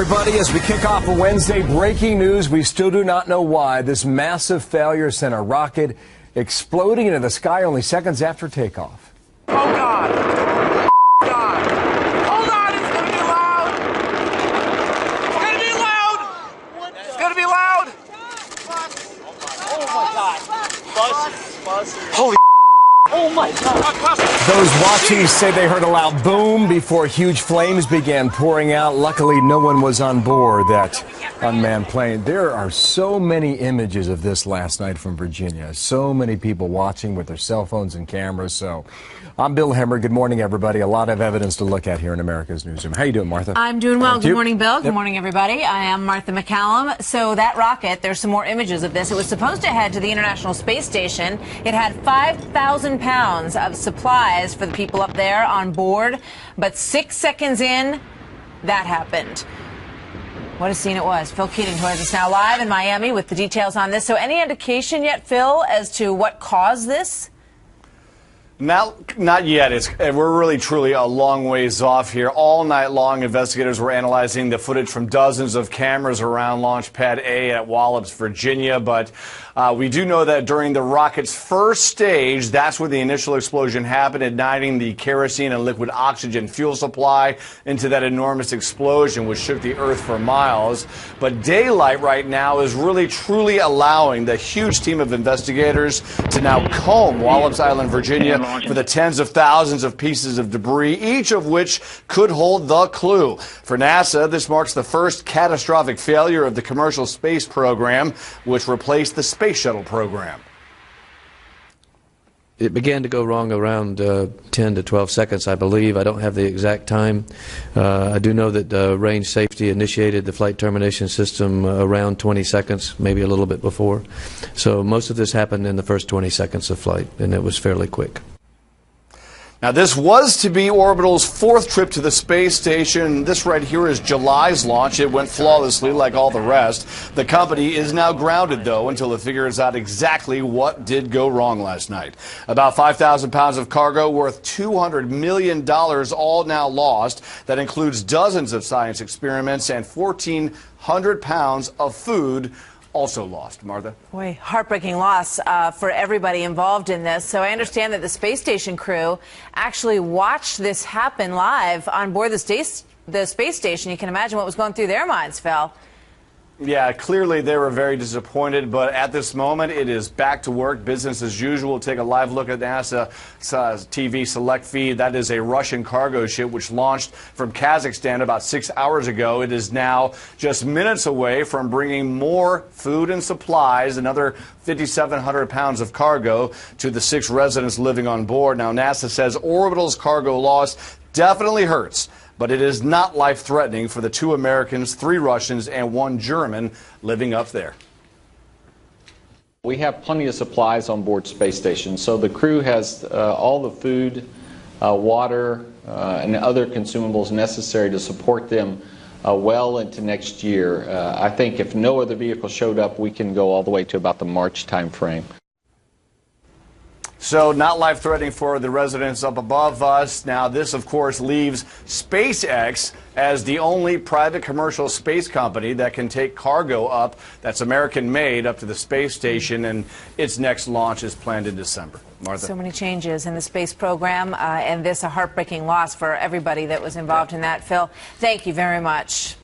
Everybody, as we kick off a Wednesday, breaking news. We still do not know why this massive failure sent a rocket exploding into the sky only seconds after takeoff. Oh, God. God. Hold on. It's going to be loud. It's going to be loud. It's going to be loud. Oh, my God. Buses. Holy. Oh, my God. Those watching say they heard a loud boom before huge flames began pouring out. Luckily, no one was on board that unmanned plane. There are so many images of this last night from Virginia. So many people watching with their cell phones and cameras. So I'm Bill Hemmer. Good morning, everybody. A lot of evidence to look at here in America's Newsroom. How you doing, Martha? I'm doing well. Good morning, Bill. Good morning, everybody. I am Martha McCallum. So that rocket, there's some more images of this. It was supposed to head to the International Space Station. It had 5,000 pounds of supplies for the people up there on board. But 6 seconds in, that happened. What a scene it was. Phil Keating joins us now live in Miami with the details on this. So any indication yet, Phil, as to what caused this? Not yet. We're really truly a long ways off here. All night long, investigators were analyzing the footage from dozens of cameras around Launch Pad A at Wallops, Virginia. But we do know that during the rocket's first stage, that's where the initial explosion happened, igniting the kerosene and liquid oxygen fuel supply into that enormous explosion, which shook the Earth for miles. But daylight right now is really truly allowing the huge team of investigators to now comb Wallops Island, Virginia, for the tens of thousands of pieces of debris, each of which could hold the clue. For NASA, this marks the first catastrophic failure of the commercial space program, which replaced the space shuttle program. It began to go wrong around 10 to 12 seconds, I believe. I don't have the exact time. I do know that range safety initiated the flight termination system around 20 seconds, maybe a little bit before. So most of this happened in the first 20 seconds of flight, and it was fairly quick. Now, this was to be Orbital's fourth trip to the space station. This right here is July's launch. It went flawlessly like all the rest. The company is now grounded, though, until it figures out exactly what did go wrong last night. About 5,000 pounds of cargo worth $200 million all now lost. That includes dozens of science experiments and 1,400 pounds of food also lost. Martha? Boy, heartbreaking loss for everybody involved in this. So I understand that the space station crew actually watched this happen live on board the space station. You can imagine what was going through their minds, Phil. Yeah, clearly they were very disappointed, but at this moment it is back to work, business as usual. We'll take a live look at NASA TV select feed. That is a Russian cargo ship which launched from Kazakhstan about 6 hours ago. It is now just minutes away from bringing more food and supplies, another 5,700 pounds of cargo, to the 6 residents living on board. Now, NASA says Orbital's cargo loss definitely hurts, but it is not life-threatening for the 2 Americans, 3 Russians, and 1 German living up there. We have plenty of supplies on board space station, so the crew has all the food, water, and other consumables necessary to support them well into next year. I think if no other vehicle showed up, we can go all the way to about the March time frame. So not life-threatening for the residents up above us. Now, this, of course, leaves SpaceX as the only private commercial space company that can take cargo up that's American-made up to the space station, and its next launch is planned in December. Martha? So many changes in the space program, and this a heartbreaking loss for everybody that was involved in that. Phil, thank you very much.